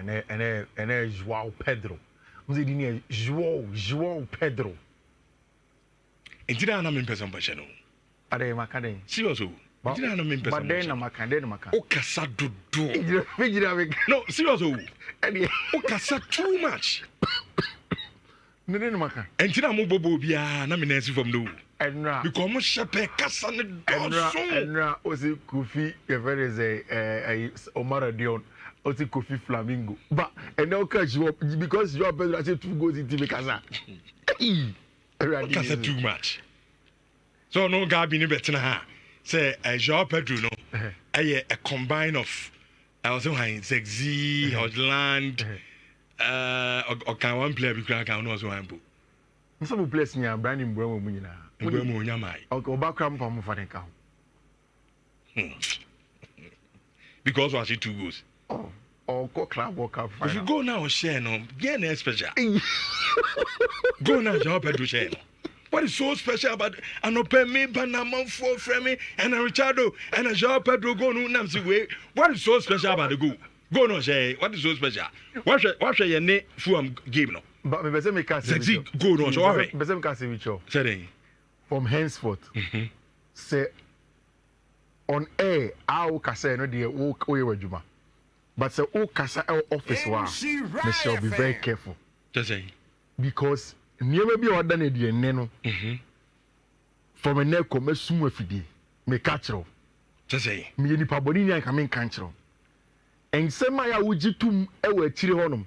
and João Pedro. Mze dini João Pedro. Entira na mempesa mpachano. Ade makade. Seriously. Entira na mempesa. But then na makade na maka. O kasa dodo. No, seriously. O kasa too much. No maka. Entira mo bobo bia na me nasi from no. Enra. Because mo shepe kasa ne doso. Enra osi Kofi very say Omar Dion. Oti Kofi Flamingo. But and now catch you up because you are better at 2 goals in TV Kasa. Kasa too much. So no Gabi ni better ha. Say João Pedro no. A combine of I was saying Sexy, Hotland, or can one player because I can know so ample. Some place near Brandon Bremo Munina. Bremo Nyamai. Okay, back cramp for Mufaneka. Because was it 2 goals? Or go club or cup. If you go now, share no, get an special. Go now, João Pedro share. What is so special about an open me, Panama for Fremi, and a Richardo, and a João Pedro go no Nancy way? What is so special about the go? Go no, say, what is so special? What your name from game no? But me bese me kasi. Go no, so what? Bese me kasi wicho. Say from henceforth. Say on air, I kasa no de wo ejuma. But say o kasa office wa. Me shall be very careful. Just say because niema bi oda na de ne no. From a neck come sumu afidi. Me catchro. Just say me nipa boni ni anka me catchro. Ensema ya wujitum ewa akire honom.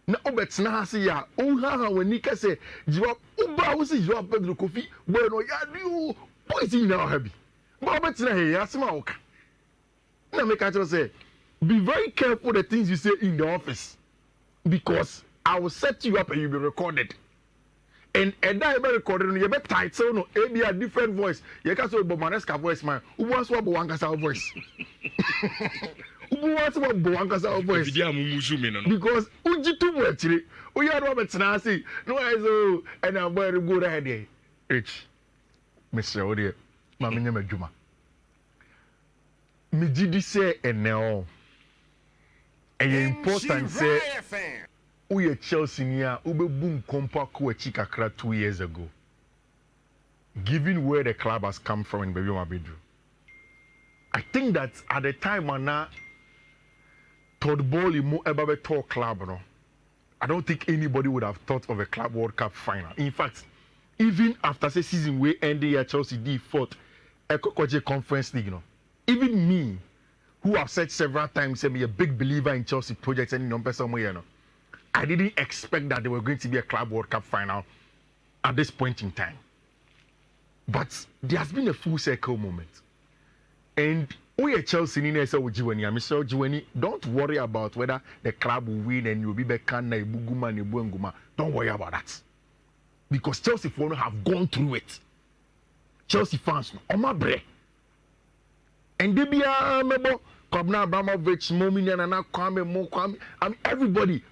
Na obetena ha se ya o ha wani kase jiwa uba wo se jiwa Pedro Kofi bueno ya dio poison na ha bi. Ba obetena he ya sema oka. Na me catchro say be very careful the things you say in the office because I will set you up and you'll be recorded. And that be recorded, you be title no, it be a different voice. You can say Bomanesca voice, man. Who wants what Bowankasa voice? Who wants what Bowankasa voice? Because Ujitu actually, we are Robert Nasi. No, I so and I'm very good idea. Rich, Mr. Odier, Mammy Juma. Me did say and now. And important say we Chelsea near ube boom compact kakra 2 years ago. Given where the club has come from in Baby Mabidru, I think that at the time Anna Todd Bowley mo ever talk club no. I don't think anybody would have thought of a Club World Cup final. In fact, even after the season we ended at Chelsea D4th Ekokoje Conference League no. Even me who have said several times, say me a big believer in Chelsea projects and number somewhere, you know. I didn't expect that they were going to be a Club World Cup final at this point in time. But there has been a full circle moment. And we at Chelsea, don't worry about whether the club will win and you'll be back. Don't worry about that. Because Chelsea fans have gone through it. Chelsea fans, on my break. And they be mebo Kobna Abramovich, Momina na Kwame, I mean everybody,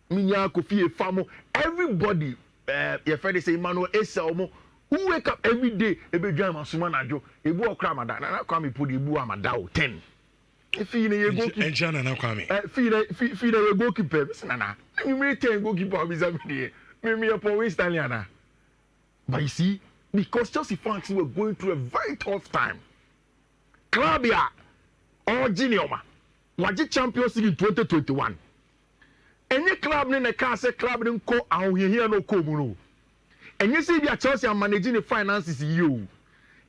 Minya Kofi Famo, everybody, your friend say Emmanuel Eselmo, who wake up every day, ebe drama Sumanajo, Ebu Okramada, na Kwame put Ebu Amadao 10. If you know go and Jana na Kwame. Feed a goalkeeper, Nana. You may 10 goalkeeper bizarre. Me upon West Aliana. But you see, because Chelsea fans were going through a very tough time. Clubia or Ginioma was Champions League in 2021. Any club in the car say club didn't call out here no Komuno. And you see the Chelsea are managing the finances you.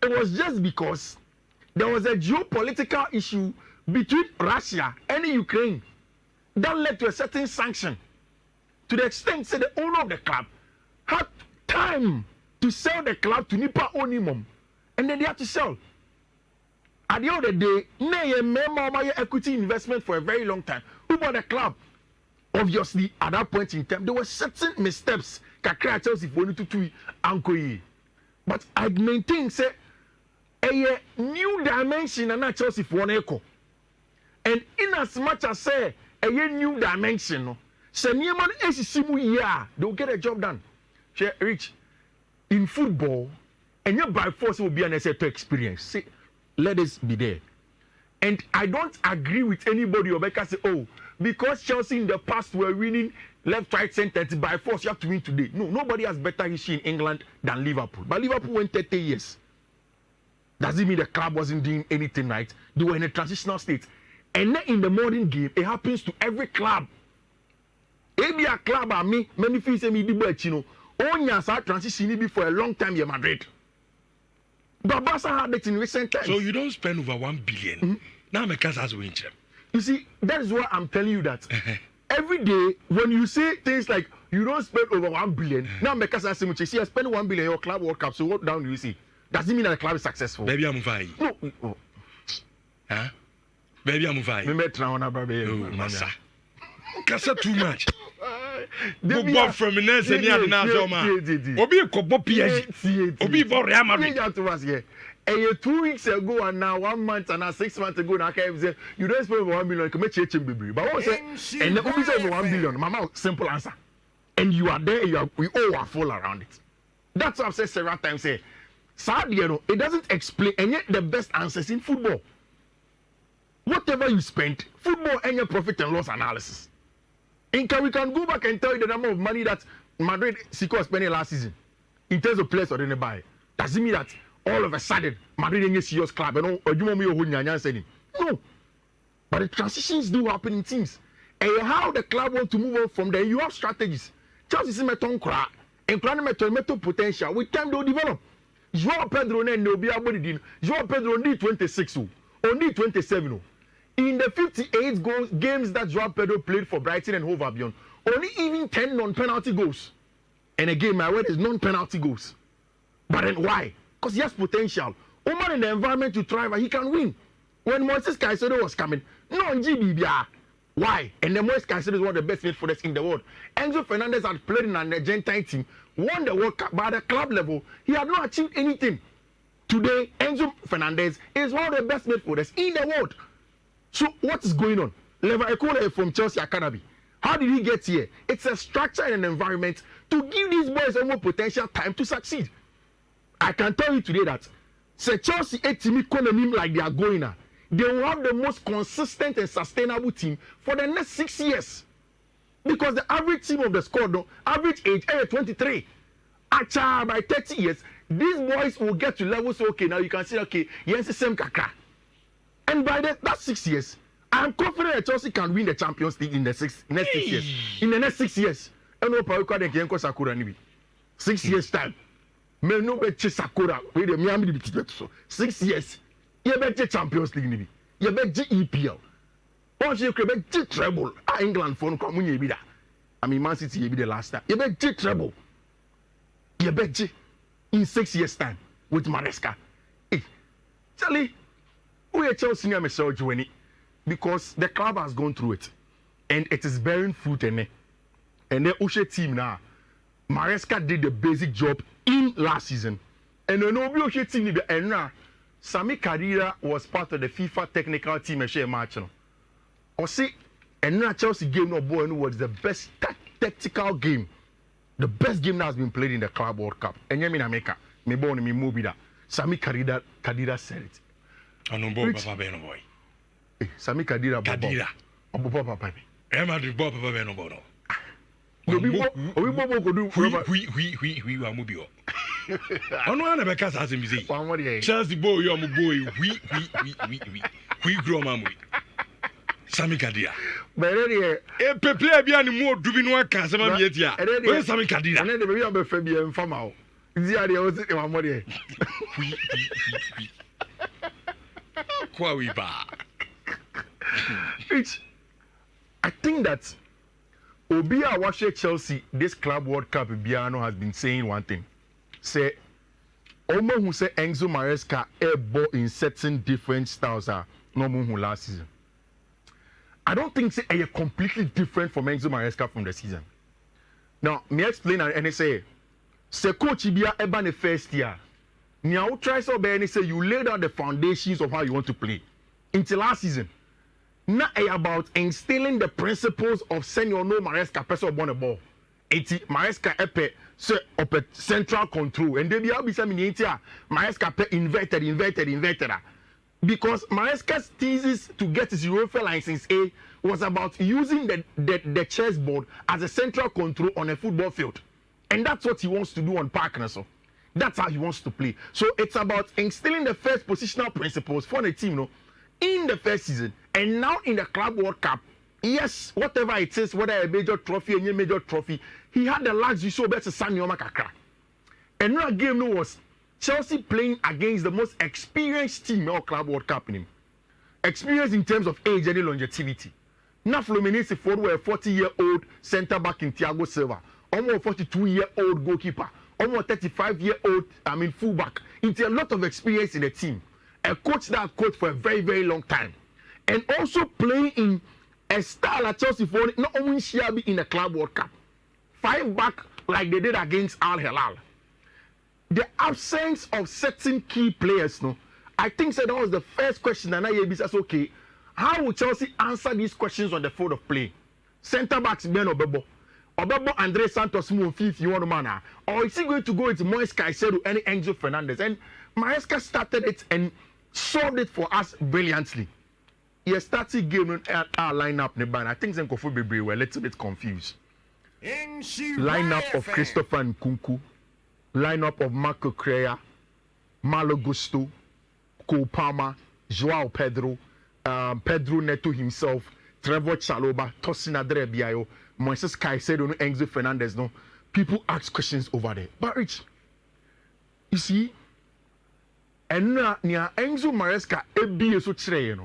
It was just because there was a geopolitical issue between Russia and Ukraine that led to a certain sanction. To the extent that the owner of the club had time to sell the club to Nipa Onimum. And then they had to sell. At the end of the day, my equity investment for a very long time. Who bought the club? Obviously, at that point in time, there were certain missteps. Chelsea for but I maintain say a new dimension and Chelsea for an echo. And in as much as say a new dimension, say Nyeman Esisimu yeah, they'll get a job done. Rich in football, and you by force will be an asset to experience. See, let us be there. And I don't agree with anybody or say, oh, because Chelsea in the past were winning left, right, center by force, you have to win today. No, nobody has better history in England than Liverpool. But Liverpool went 30 years. Does it mean the club wasn't doing anything right? They were in a transitional state. And then in the modern game, it happens to every club. Maybe a club are me, many things me di you know. Only as a transition for a long time in Madrid. But Barca had it in recent times. So you don't spend over 1 billion. Mm-hmm. Now my cars has win. You see, that is why I'm telling you that every day when you say things like you don't spend over 1 billion, now my cars say much. See, I spend 1 billion your club World Cup. So what down do you see? Does it mean that the club is successful? Baby, I'm fine. No. Oh. Huh? Baby, I'm fine. Me met now on a baby. Oh, massa. Kasa too much. They Bob from Ines and Yana man. Obi kobo PSG. Obi for Real Madrid. And 2 weeks ago and now 1 month and now 6 months ago, now say you don't spend over 1 million. Come make change baby. But what say? And the Obi say over 1 billion. Mama, simple answer. And you are there. We all are full around it. That's what I've said several times. Say, sadly, you know, it doesn't explain. And yet the best answers in football. Whatever you spend, football and your profit and loss analysis. We can go back and tell you the number of money that Madrid was spending last season in terms of players or didn't buy. Does it mean that all of a sudden Madrid is a serious club and no. But the transitions do happen in teams. And how the club wants to move on from there, you have strategies. Chelsea is meton kra and metal potential. With time they will develop. Joao Pedro and Nobia Bodidin. Joao Pedro only 26, only 27. In the 58 games that Joao Pedro played for Brighton and Hove Albion, only even 10 non-penalty goals. And again, my word is non-penalty goals. But then why? Because he has potential. Oman in the environment to thrive, he can win. When Moises Caicedo was coming, no GBBR. Why? And then Moises Caicedo is one of the best midfielders in the world. Enzo Fernandez had played in an Argentine team, won the World Cup, but at the club level, he had not achieved anything. Today, Enzo Fernandez is one of the best midfielders in the world. So what is going on? Lever Ekole from Chelsea Academy. How did he get here? It's a structure and an environment to give these boys more potential time to succeed. I can tell you today that say Chelsea a team economy like they are going now, they will have the most consistent and sustainable team for the next 6 years. Because the average team of the squad, average age 23. Acha by 30 years, these boys will get to levels. Okay, now you can say, okay, yes, the same kaka. And by that 6 years, I am confident that Chelsea can win the Champions League in the next 6 years. In the next 6 years, and no power card again because Sakura nibi. 6 years time. Me no be Sakura. We the Miami be so 6 years. You be Champions League nibi. You be EPL. Once you be treble. England for no come you be that. I mean Man City be the last time. You be treble. You be in 6 years time with Maresca. Hey, Charlie. We are Chelsea near Michelle Journey because the club has gone through it and it is bearing fruit and the Ushe team now. Maresca did the basic job in last season. And the Nobi Ushe team and now Sami Khedira was part of the FIFA technical team and share match. Or see, and now Chelsea game no boy was the best tactical game. The best game that has been played in the Club World Cup. And you mean America, me born me movie that Sami Khedira said it. Boy, Papa no boy. Sami Khedira. Obo Papa. Madrid boy Papa no boy. We could do we wa mu bi o. Ono na be kasa asem bi. Chelsea boy you am boy we grow mamu. Sami Khedira. But e play bia ni mu odubi no aka asem am yeti a. We Sami Khedira. Na be be fa bia mfama o. Ndi ade o se wa mo de. I think that Obia Washe Chelsea, this Club World Cup, Biano has been saying one thing. Say, Omo who say Enzo Maresca ball in certain different styles are no who last season. I don't think say a completely different from Enzo Maresca from the season. Now, me explain and say coach Ibia eba the first year. Now try so bad say you laid out the foundations of how you want to play. Until last season. Now about instilling the principles of senior no Maresca person upon the ball. Maresca epe say up central control and then be some Maresca pe inverted. Because Maresca's thesis to get his UEFA license A was about using the chessboard as a central control on a football field. And that's what he wants to do on Park. So that's how he wants to play. So it's about instilling the first positional principles for the team, in the first season. And now in the Club World Cup, yes, whatever it is, whether a major trophy, any major trophy, he had the luxury so better Sanyoma Kakra. And that game was Chelsea playing against the most experienced team in our Club World Cup in him. Experience in terms of age and longevity. Now Fluminense forward a 40-year-old centre back in Thiago Silva, almost 42-year-old goalkeeper, almost 35-year-old fullback. It's a lot of experience in the team. A coach that coached for a very, very long time. And also playing in a style at Chelsea for not only Shabby in the Club World Cup. 5 back like they did against Al Hilal. The absence of certain key players, I think that was the first question, and I says, okay, how will Chelsea answer these questions on the field of play? Centre backs, Ben Obebo, Andre Santos, Fiifi Manfred, or is he going to go into Moise Caicedo and Enzo Fernandez? And Maresca started it and solved it for us brilliantly. He started game at our lineup, and I think Zenkofu Bebre were a little bit confused. Lineup of Christopher Nkunku, lineup of Marco Correa, Malo Gusto, Cole Palmer, Joao Pedro, Pedro Neto himself, Trevor Chalobah, Tosin Adrebiayo, Moises Caicedo, Enzo Fernandez. People ask questions over there. But Rich, you see, and now Enzo Maresca EBA so chere,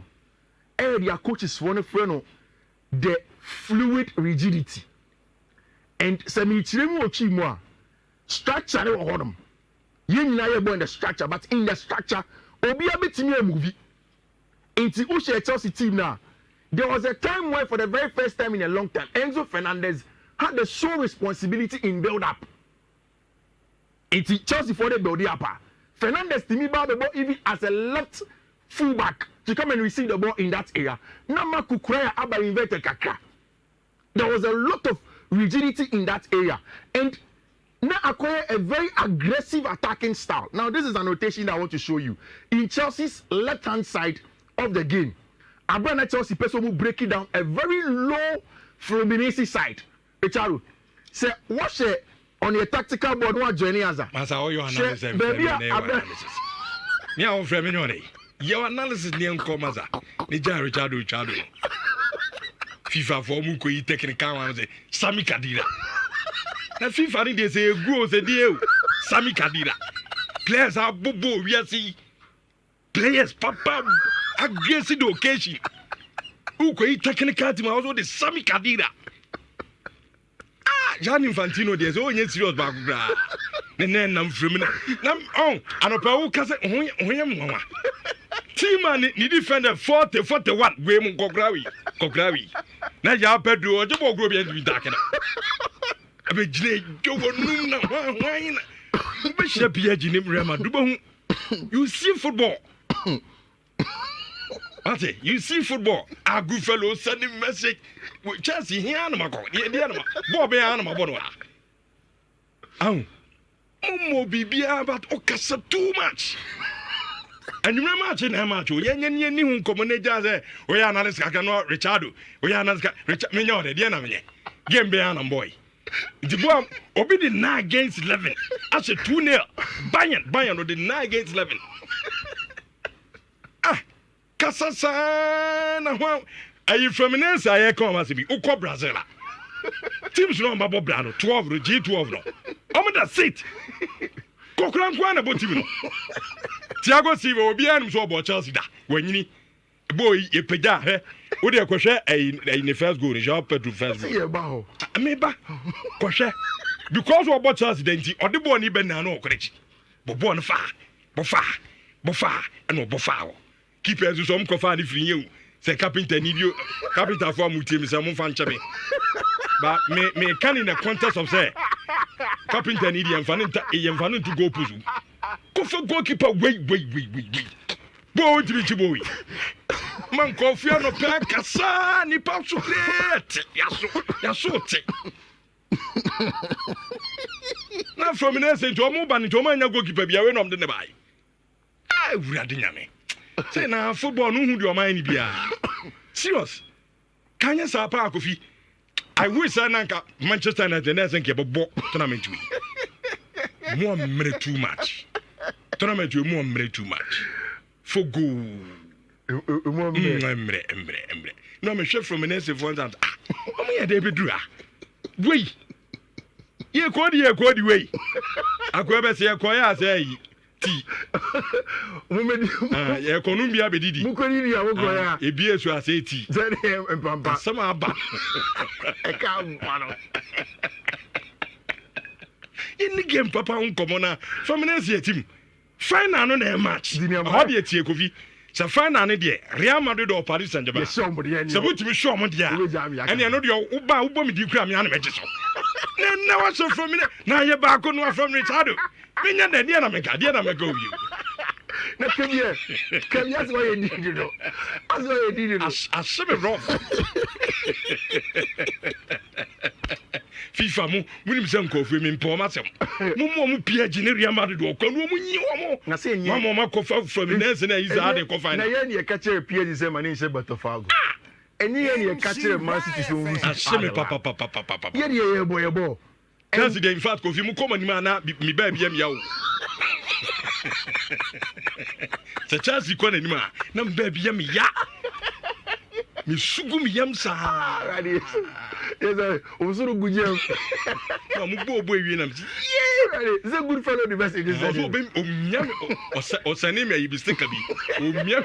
their coaches want to the fluid rigidity. And Sami Chiremu structure ne wɔ hɔnom yɛn nyinaa yɛ bɔ in the structure, but in the structure obi abetumi a movie nti uche Chelsea team now. There was a time where for the very first time in a long time Enzo Fernandez had the sole responsibility in build up. Nti Chelsea for the build up. Fernandez timi ba the ball even as a left fullback to come and receive the ball in that area. Nama Kukuraya aba inverted kakra. There was a lot of rigidity in that area, and now acquire a very aggressive attacking style. Now, this is a notation that I want to show you. In Chelsea's left-hand side of the game, Abrana Chelsea person will break it down a very low Fluminense side. Echaru, say, watch it on your tactical board. What joining us? Masa, all your analysis. Baby, your analysis near Comaza. Nija Richard. FIFA for Muko technical and say, Sami Kadira. Na FIFA ni dey say go say dey Sami Kadira. Players are bobo we see. Players papa aggressive occasion. Who go technical team also the Sami Kadira. Jan Infantino dey say onye serious back bra. Ne nam frem na. Nam anopa wo ka say hoyam nwa. Team man ni defender 40-41 we mu kograwi. Na ya Pedro ojo go bi en da kana. Abejile go num na hwan na be share PSG ni Rema do hu. You see football. Ate, you see football. A good fellow sending message. Chelsea here na mako. Di na ma. Bo be ya na ma bo no. Mo bibia but okasa too much. And you remember in match, yen hu komoneja say, we analyst ka no Richardo, we analyst Richard menyo de dia na me. Game be an boy. The boy obi the 9 against 11. As a 2-0. Bayern the 9 against 11. Kasasa na ho ayi Fluminense aye come as be ukọ Brazil. Teams no mbabo brano 12 G12 no. Omo da sit. Kokran kwa na bo team no. Thiago Silva obi anum so obo Chelsea da. Wanyini boy e pega he. Wo de kwhwe in the first goal, Joao Pedro first goal. Yeah, ba. Ameba. Kwhwe. Because obo Chelsea denti ode ball ni be na no okrechi. Bo no fa. Bo fa. And obo fa. Keepers so mko fa ni free you. Say carpenter need you. Carpenter for mutie me say mo fa nche me. But me can in the context of say carpenter need you fan to go puzu. Go for goalkeeper wait. Boy to be boy. Man coffee no plan kasa ni pa so plate. Yaso. Na from in say to omo ban to man goalkeeper bia we no de ne bai. Urade nyame. Say na football no hu de o man ni bia. Serious. Kanya Sapa Kofi. I wish Sananka Manchester United and Kebo tournament. More minute too much. Tournament you more minute too much. For go. Embre. No, I'm a chef from an essay for that. I'm here, David Drew. Wait. Ye kwadi way. Akwebe se akoya say ti. Ye Colombia be didi. Mukoni ni awokoya. Ebi esu ase ti. Say empampa. Sama aba. E ka mano. Any game papa unkomo na Fluminense team. Final no na match. How dey tie Kofi. So final ne dey Real Madrid or Paris Saint-Germain. So what me show mo dey. And you know dey uba me di kura me an meje so. Na wa so from me na ye ba ko no from Richardo. Me nya dey na me ka you. Na kemie as why you did it. As why you did it. As me rough. FIFA mu nim se nkofu mi mpo ma sem. Mu PSG ne Real Madrid o ko no mu nyi wo. Na se nyi. Ma ko fa from Nancy na Isa de ko final. Na ye ne ka chere PSG se mani se Botafogo. Eni ye ne ka chere Man City so wu. Aseme papa. Ye ye boy. Kasi de in fact Kofi mu ko mani ma na mi ba bia mi ya wo. Se Chelsea ko na ni ma na mi ba bia mi ya. Mi sugu mi yam sa. Yes, Osuru Gujem. No, mu bo ewie na mi. Yeah, it's a good fellow the best in this. Also, be omiam osane me yi mistake bi. Omiam.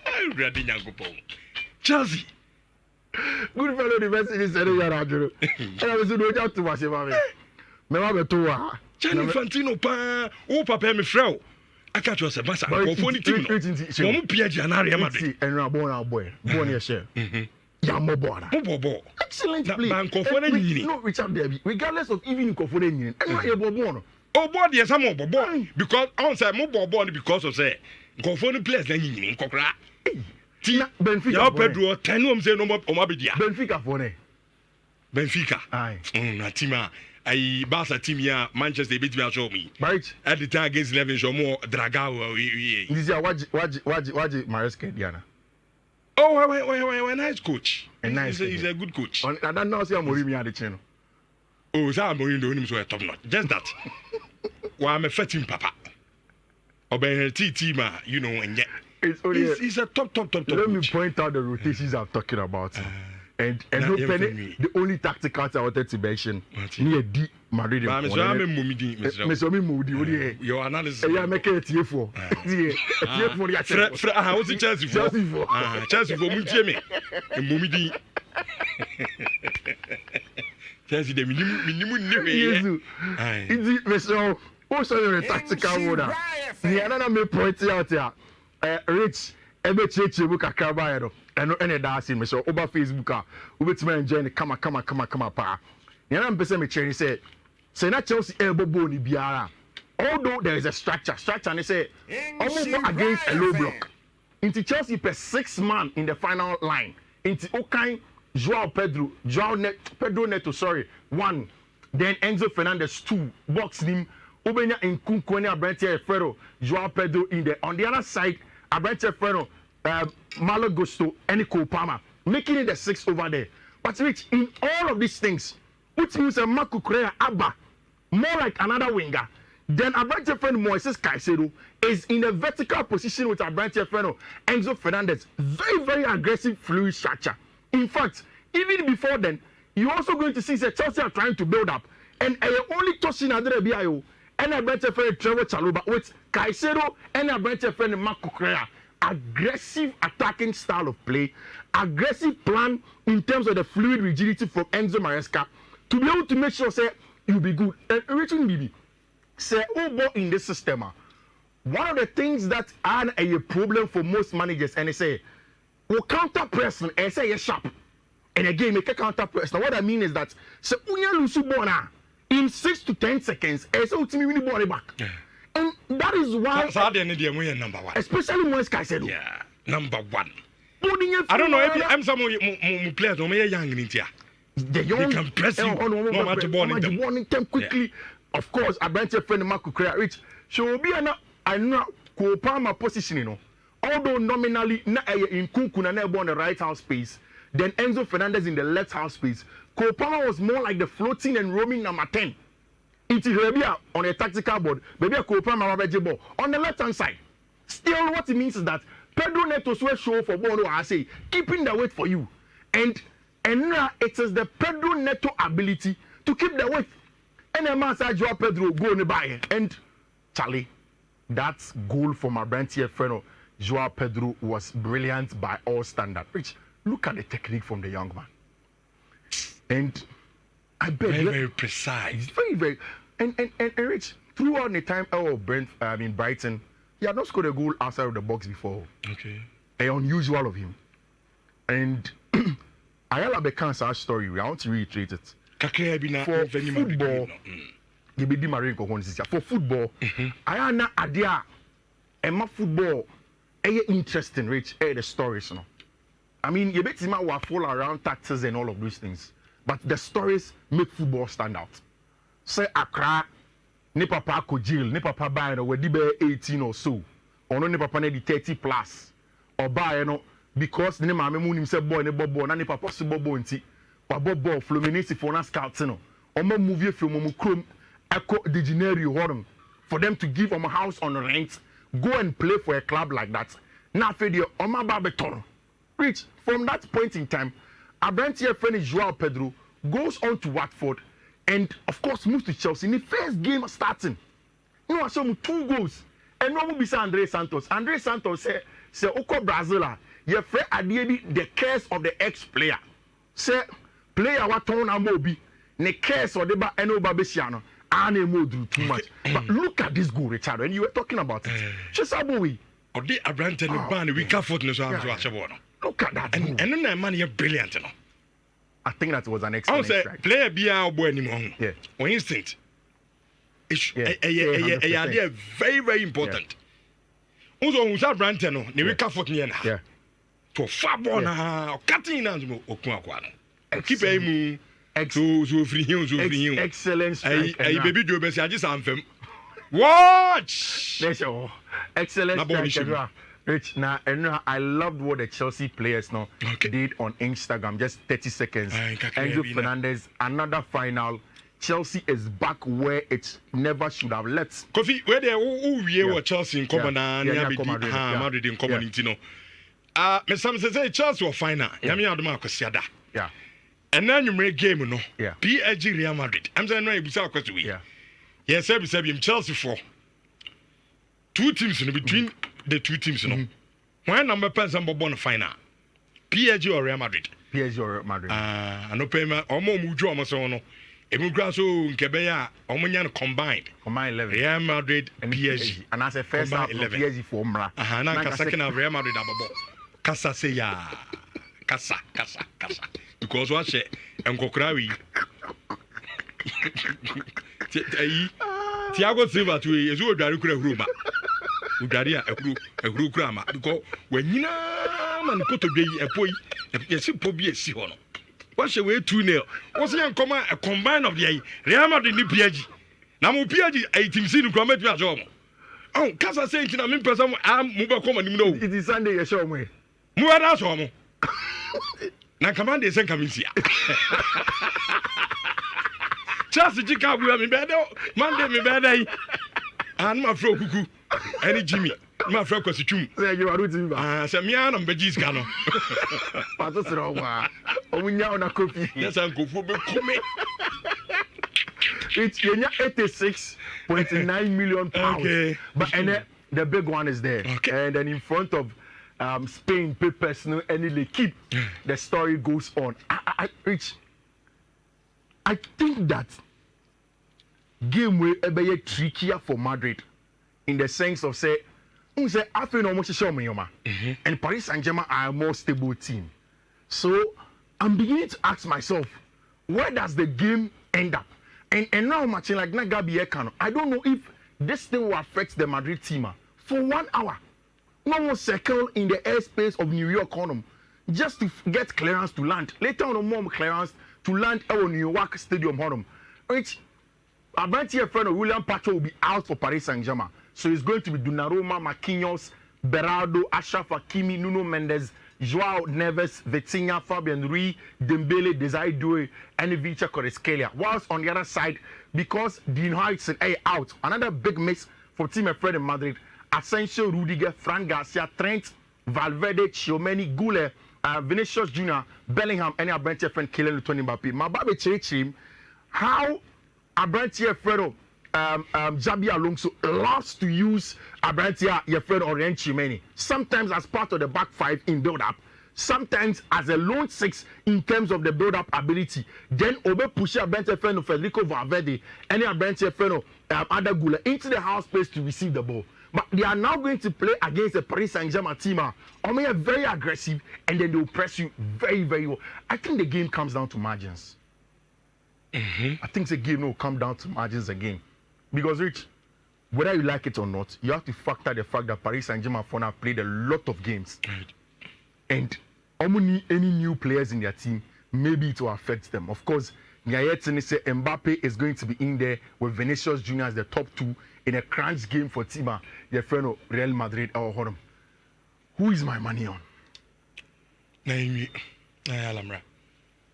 Ai ready nyankopon. Chelsea. Good fellow the best in this area yara aduro. And I was do just to wash ma me. Me ma be to wa. Gianni Infantino pa, o papa me frɛ. Aka cho se masa ko phone team no. Mo PSG na Real Madrid. Enra boy. Born here share. Ya mo bora. Mo. Excellent play. Bankofo na nyini. No, Richard Derby. Regardless of even Nkofo na nyini. Enra ye bobo no. O board yes am bobo because on say mo bobo because of say Nkofo no players na nyini nkokra. Ti Benfica. Ya Pedro 10 om say no mo abedia. Benfica for ne. Benfica. Aye. Na tima I Barca team here Manchester beat me show me. Right. At the time against 11 show more Dragao. This is waji Maresca Diana. Oh, why nice coach. He's a good coach. And I don't know say Mourinho at the channel. Oh, so Mourinho him so top notch. Just that. Why I'm a fetting papa. Obey team, you know, and yet he's a top. Let me point out the rotations I'm talking about. And no penny, the only tactical I wanted to mention near D Madrid. Your analysis. Yeah, make it here for. What's the Chelsea for? Chelsea for Muntieme. And Mumidi. Chelsea, the minimum. Indeed, Mr. Also, a tactical order. The another may point out here. Rich, every church book a carabao. And any dancing, so over Facebook, we will enjoy the come pa. Yana mpese me chere say na Chelsea elbow bone biara. Although there is a structure and they say almost against a low block. Into Chelsea per 6 man in the final line. Into Okai, Pedro Neto, 1. Then Enzo Fernandez 2. Box him. Ubenya Nkunku and Abrante Ferro, Joao Pedro in there. On the other side, Abrante Ferro. Malo Gusto and Palmer, making it the 6 over there. But Rich, in all of these things, which means a Marco Correa Abba, more like another winger, then Abrante friend Moises Caicedo is in a vertical position with Abrante friend Enzo Fernandez. Very, very aggressive, fluid structure. In fact, even before then, you're also going to see that Chelsea are trying to build up. And only touching Adre Bio and Abrante friend Trevor Chalobah with Caicedo and Abrante friend Marco Correa. Aggressive attacking style of play, aggressive plan in terms of the fluid rigidity from Enzo Maresca to be able to make sure say you'll be good. And Richard Bibi say in this system. One of the things that are a problem for most managers, and they say, "We counter press and say you're sharp." And again, make a counter press. Now, what I mean is that say unya lusu bona in 6 to 10 seconds, and say ultimately win the ball back. And that is why, number 1. Especially Moise Caicedo. Yeah, number 1. I don't know if I'm some players who are young in India. The young, they can press you. No matter them quickly. Yeah. Of course, I bench a friend Marco Correa. Which should be I know Kopama position, Although nominally in Nkunku na on the right half space, then Enzo Fernandez in the left half space. Cole Palmer was more like the floating and roaming number 10. It's on a tactical board, maybe a Cole Palmer ball on the left hand side. Still, what it means is that Pedro Neto's will show for ball. I say keeping the weight for you, and now it is the Pedro Neto ability to keep the weight. And the man said, Joao Pedro go on the buy and Charlie, that goal for my brand here, friend. Joao Pedro was brilliant by all standards. Rich, look at the technique from the young man. And I bet very precise. Very and Rich, throughout the time Brighton, he had not scored a goal outside of the box before. Okay. Unusual of him. And Ayala Bekan's story, I want to reiterate it. For football, for football, Ayana Adia and my football interesting, Rich, the stories. No? I mean, you bet him will fall around taxes and all of those things. But the stories make football stand out. Say Accra, ne papa ko jail, ne papa buy no we be 18 or so. Or no ne papa ne 30 plus. Or buy no because ne mama mu nim say boy ne bobo na ne papa so bobo nti. Wa bobo Fluminense for na scouts no. Omo movie film omo krom Echo de Janeiro horum for them to give omo house on rent. Go and play for a club like that. Now for the Oma Babeton. Rich, from that point in time, Abrantier friend Joao Pedro goes on to Watford and of course moves to Chelsea in the first game starting. You know, I saw him 2 goals. And no one be say Andre Santos. Andre Santos say Oko Brazil, you afraid Adiebi the curse of the ex-player. Say player what town amobi, the curse of the ba eno babesiano. Do too much. But look at this goal, Richard, and you were talking about it. Just Abowi. Or the Abranton ban we can't afford no. Look at that. And then that man is brilliant, no. I think that was an excellent strike. Player be our boy anymore. Yeah. For instinct. It's very, very important. Also, who's Abranton, no, we can't afford no. Yeah. To Fabona, cutting and Okuaquano. Keep aiming. Excellent strike. Baby Joe Messages anthem. Watch! Excellent strike. Rich, now I loved what the Chelsea players did on Instagram. Just 30 seconds. Enzo Fernandez, another final. Chelsea is back where it never should have left. Kofi, where they were Chelsea in common Madrid in common. Mr. Say Chelsea were final. Yami Adama Kosiada. Yeah. And then you make game, no? Yeah. PSG Real Madrid. I'm saying no, you say question. Yeah. Yes, I be Chelsea for 2 teams in between the 2 teams, no. When number person born final, PSG or Real Madrid. PSG or Madrid. No payment. Omo mujo omo so no. Emu gra so nkebeya omo nya combined 11. Real Madrid and PSG. And as a first half of PSG for Mra. Na second half Real Madrid ababo. Kasa say ya. Kasa. Because what she enkokrawi Thiago Silva to ezu odware kura huruma odware a huru kura ma because wanyina man koto dwe epoi yesi po bi esi ho no what she we 2-0 was yan come a combine of the Real Madrid ni PSG na mo PSG a team sin kura metu aso mo oh kasa say ntina me pesa mo mo be come anim no it is Sunday you show me mo ada so mo na command is coming here. Just Chicago, me better, Monday, me better. And my fro cuckoo, any Jimmy, my fro costume. There you are, rooting. Samian and Begis Gano. Oh, we know na copy. Yes, Uncle Fubu. It's 86.9 million pounds. Okay. But and the big one is there. Okay. And then in front of Spain, papers, no, any l'équipe. The story goes on. I think that game will be trickier for Madrid in the sense of say I feel almost show me and Paris Saint-Germain are a more stable team. So I'm beginning to ask myself, where does the game end up? And now matching like Nagabi Ekano, I don't know if this thing will affect the Madrid team for 1 hour. No more circle in the airspace of New York just to get clearance to land. Later on, more clearance to land at New York Stadium. Which Abanti friend of William Pacho will be out for Paris Saint-Germain. So it's going to be Donnarumma, Marquinhos, Berardo, Ashraf Hakimi, Nuno Mendes, Joao Neves, Vitinha, Fabian Ruiz, Dembele, Desiree Doué, and Vicha Kvaratskhelia. Whilst on the other side, because Dean Huijsen out, another big miss for Team Manfred in Madrid. Asensio, Rudiger, Fran Garcia, Trent, Valverde, Tchouameni, Goulet, Vinicius Jr., Bellingham, and Abrantier friend Kylian Mbappé. My baby Chirichim, how Abrantier Fredo, Jabi Alonso loves to use Abrantier Yefredo or Tchouameni. Sometimes as part of the back five in build-up, sometimes as a lone six in terms of the build-up ability. Then Obe push Abrantier Fredo, Federico Valverde, and Abrantier Fredo, Ada Goulet into the half space to receive the ball. But they are now going to play against the Paris Saint-Germain team. They are very aggressive and then they will press you very, very well. I think the game comes down to margins. I think the game will come down to margins again. Because, Rich, whether you like it or not, you have to factor the fact that Paris Saint-Germain have played a lot of games. And any new players in their team, maybe it will affect them. Of course, Nyayetini said Mbappe is going to be in there with Vinicius Jr. as the top two in a crunch game for Tima, your friend of Real Madrid or Horam. Who is my money on?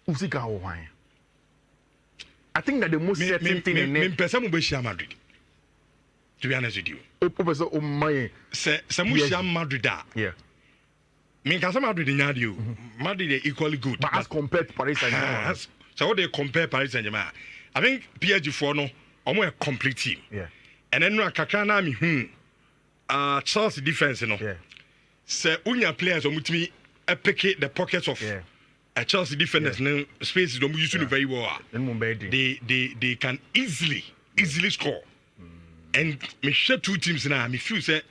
Usika Owain. I think that the most certain thing in Madrid. To be honest with you. Professor Omaye. Samusha Madrid. Yeah. Madrid in Madrid is equally good. But as compared to Paris Saint-Germain. So what they compare Paris Saint-Germain? I think PSG for no, almost a complete team. Yeah. And then Kakana Chelsea defense, you know. Yeah. So unya players omutimi pick the pockets of a Chelsea defenders. Yeah. Spaces don't use very well. They can easily score. And me share two teams now. Me feel say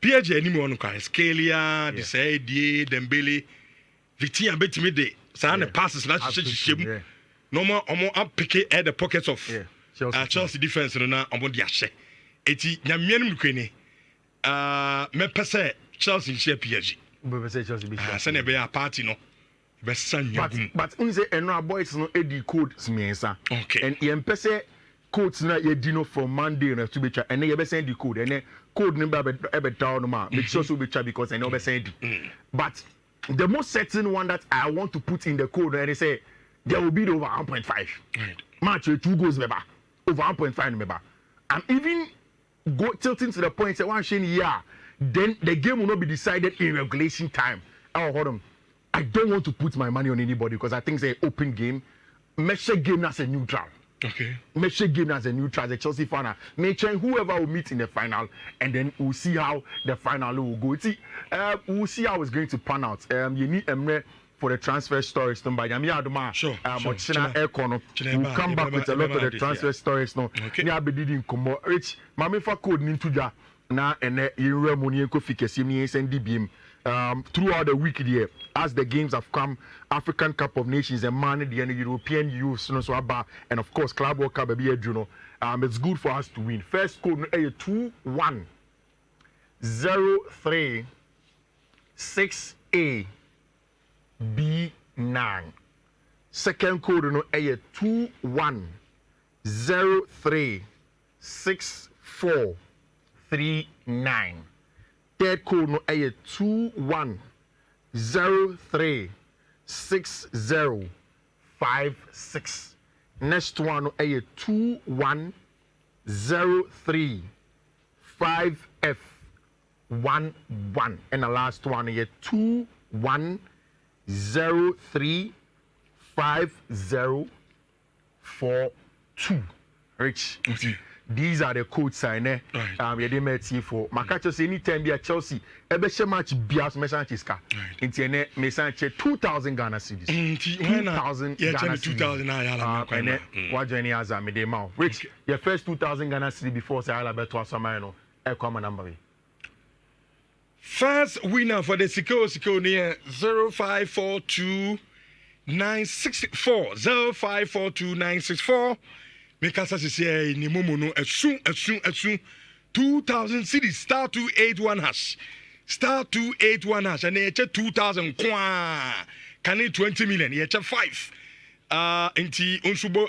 PSG anymore no Kvaratskhelia, Desiree, Dembele, Vitinha betimi de. So the passes na shim. No more pick at the pockets of Chelsea defense na omo dia hye. Eti nyamianum kwene me pese Chelsea share PSG. We say Chelsea be. Say be a party no. Be sanya. But unse enra boys no edi code smiensa. Okay. And ye pese codes na ye dino from Monday na to be cha and ye be send the code and code number be down no ma. Make sure so be cha because I know be send. But the most certain one that I want to put in the code and they say there will be over 1.5. Right. Match 2 goals over 1.5 remember. I'm even tilting to the point say one shane then the game will not be decided in regulation time. Oh, hold on. I don't want to put my money on anybody because I think it's an open game. Measure game as a neutral. Okay. Measure game as a neutral, the Chelsea fan. Make sure whoever will meet in the final, and then we'll see how the final will go. See, we'll see how it's going to pan out. You need Emre for the transfer stories. Sure. We'll come back with a lot of the transfer stories. No, yeah, be didn't come. Rich, mami for code into ja na and you money ko fikesi mi send DBM. Throughout the week there, as the games have come, African Cup of Nations and Man the European Youth, and of course Club World Cup, it's good for us to win. First code 2-1 0-3 6A B9. Second code 2-1 0-3 6-4 3-9. Third code no 2-1 0-3 6-0 5-6. Next one no 2-1 0-3 5F 1-1. And the last one 2-1 0-3 5-0 4-2. Rich. Okay. These are the codes I know. You didn't make for. Makacho say anytime be a Chelsea, every match bias message is car. Internet message 2,000 Ghana cedis. 2,000 Ghana cedis. 2,000 and what journey as I made them out. Which your first 2,000 Ghana cedis before say I'll bet to us some come number. First winner for the Siko near 0542 964 0542 964. Because as I say, ni momo no soon 2,000 cities star 281 hash star 281 hash and they 2,000 kwa can it 20 million ye 5 inti unsubo